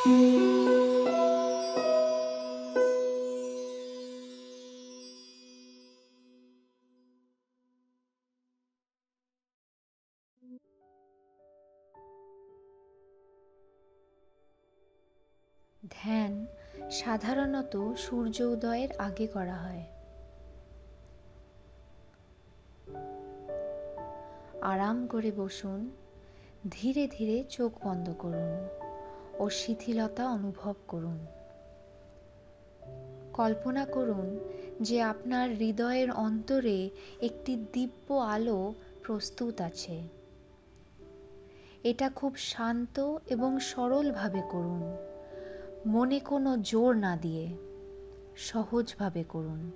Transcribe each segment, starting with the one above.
ধ্যান সাধারণত সূর্য উদয়ের আগে করা হয়। আরাম করে বসুন, ধীরে ধীরে চোখ বন্ধ করুন ও শিথিলতা অনুভব করুন। কল্পনা করুন যে আপনার হৃদয়ের অন্তরে একটি দিব্য আলো প্রস্তুত আছে। এটা খুব শান্ত এবং সরলভাবে করুন, মনে কোনো জোর না দিয়ে সহজভাবে করুন।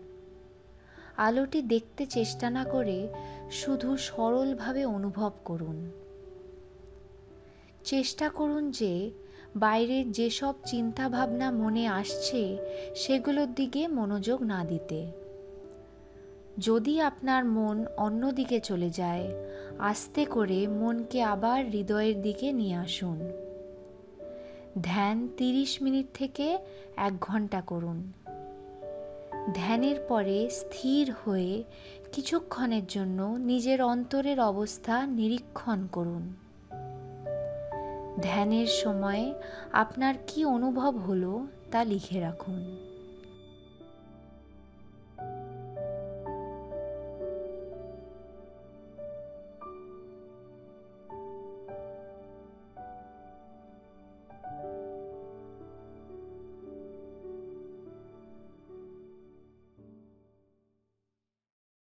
আলোটি দেখতে চেষ্টা না করে শুধু সরলভাবে অনুভব করুন। চেষ্টা করুন যে বাইরের যেসব চিন্তাভাবনা মনে আসছে সেগুলোর দিকে মনোযোগ না দিতে। যদি আপনার মন অন্যদিকে চলে যায়, আস্তে করে মনকে আবার হৃদয়ের দিকে নিয়ে আসুন। ধ্যান 30 মিনিট থেকে 1 ঘন্টা করুন। ধ্যানের পরে স্থির হয়ে কিছুক্ষণের জন্য নিজের অন্তরের অবস্থা নিরীক্ষণ করুন। ধ্যানের সময় আপনার কী অনুভব হলো তা লিখে রাখুন।